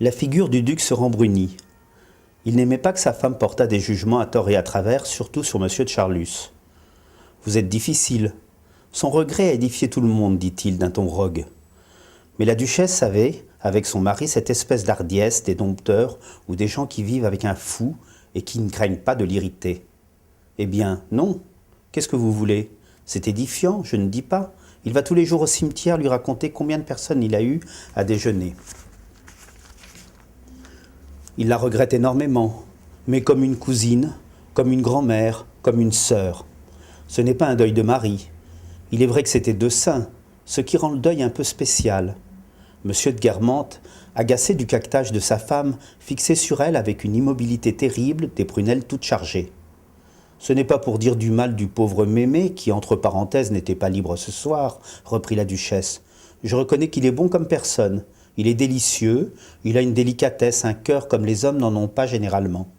La figure du duc se rembrunit. Il n'aimait pas que sa femme portât des jugements à tort et à travers, surtout sur M. de Charlus. « Vous êtes difficile. Son regret a édifié tout le monde, dit-il d'un ton rogue. » Mais la duchesse avait, avec son mari, cette espèce d'hardiesse des dompteurs ou des gens qui vivent avec un fou et qui ne craignent pas de l'irriter. « Eh bien, non. Qu'est-ce que vous voulez? C'est édifiant, je ne dis pas. Il va tous les jours au cimetière lui raconter combien de personnes il a eu à déjeuner. Il la regrette énormément, mais comme une cousine, comme une grand-mère, comme une sœur. Ce n'est pas un deuil de mari. Il est vrai que c'était deux saints, ce qui rend le deuil un peu spécial. Monsieur de Guermantes, agacé du caquetage de sa femme, fixait sur elle avec une immobilité terrible des prunelles toutes chargées. Ce n'est pas pour dire du mal du pauvre Mémé, qui, entre parenthèses, n'était pas libre ce soir, reprit la duchesse. Je reconnais qu'il est bon comme personne. Il est délicieux, il a une délicatesse, un cœur comme les hommes n'en ont pas généralement.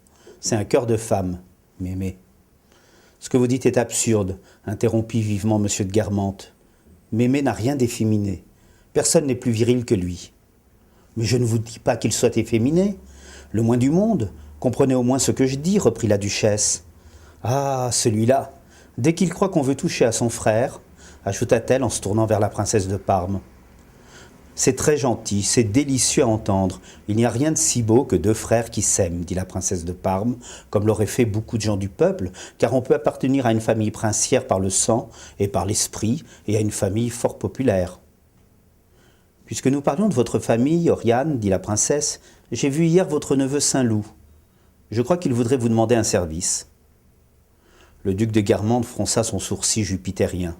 C'est un cœur de femme, Mémé. Ce que vous dites est absurde, interrompit vivement M. de Guermantes. Mémé n'a rien d'efféminé. Personne n'est plus viril que lui. Mais je ne vous dis pas qu'il soit efféminé. Le moins du monde. Comprenez au moins ce que je dis, reprit la duchesse. Ah, celui-là, dès qu'il croit qu'on veut toucher à son frère, ajouta-t-elle en se tournant vers la princesse de Parme. C'est très gentil, c'est délicieux à entendre. Il n'y a rien de si beau que deux frères qui s'aiment, dit la princesse de Parme, comme l'auraient fait beaucoup de gens du peuple, car on peut appartenir à une famille princière par le sang et par l'esprit, et à une famille fort populaire. Puisque nous parlions de votre famille, Oriane, dit la princesse, j'ai vu hier votre neveu Saint-Loup. Je crois qu'il voudrait vous demander un service. Le duc de Guermantes fronça son sourcil jupitérien.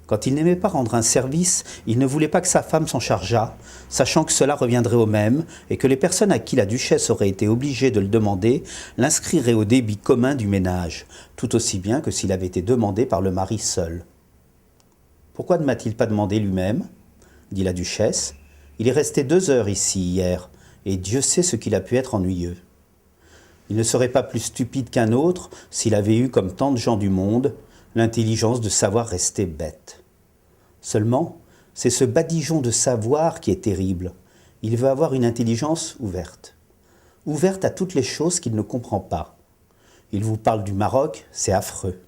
Quand il n'aimait pas rendre un service, il ne voulait pas que sa femme s'en chargeât, sachant que cela reviendrait au même et que les personnes à qui la duchesse aurait été obligée de le demander l'inscriraient au débit commun du ménage, tout aussi bien que s'il avait été demandé par le mari seul. « Pourquoi ne m'a-t-il pas demandé lui-même » dit la duchesse. « Il est resté 2 heures ici hier, et Dieu sait ce qu'il a pu être ennuyeux. Il ne serait pas plus stupide qu'un autre s'il avait eu, comme tant de gens du monde, l'intelligence de savoir rester bête. Seulement, c'est ce badigeon de savoir qui est terrible. Il veut avoir une intelligence ouverte. Ouverte à toutes les choses qu'il ne comprend pas. Il vous parle du Maroc, c'est affreux.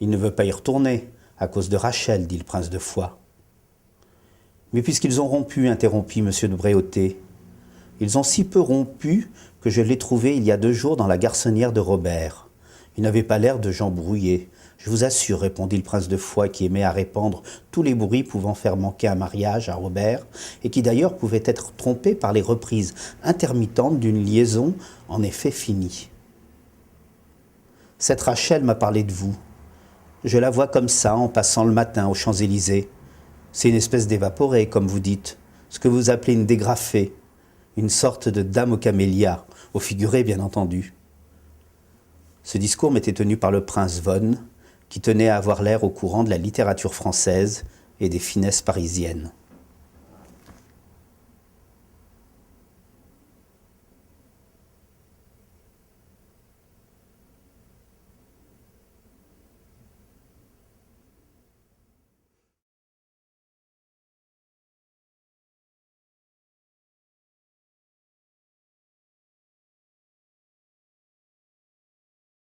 Il ne veut pas y retourner, à cause de Rachel, dit le prince de Foix. Mais puisqu'ils ont rompu, interrompit M. de Bréauté, ils ont si peu rompu que je l'ai trouvé il y a 2 jours dans la garçonnière de Robert. Il n'avait pas l'air de gens brouillés. Je vous assure, répondit le prince de Foix, qui aimait à répandre tous les bruits pouvant faire manquer un mariage à Robert, et qui d'ailleurs pouvait être trompé par les reprises intermittentes d'une liaison en effet finie. Cette Rachel m'a parlé de vous. Je la vois comme ça, en passant le matin aux Champs-Élysées. C'est une espèce d'évaporée, comme vous dites, ce que vous appelez une dégrafée, une sorte de dame aux camélias, au figuré bien entendu. Ce discours m'était tenu par le prince Von, qui tenait à avoir l'air au courant de la littérature française et des finesses parisiennes.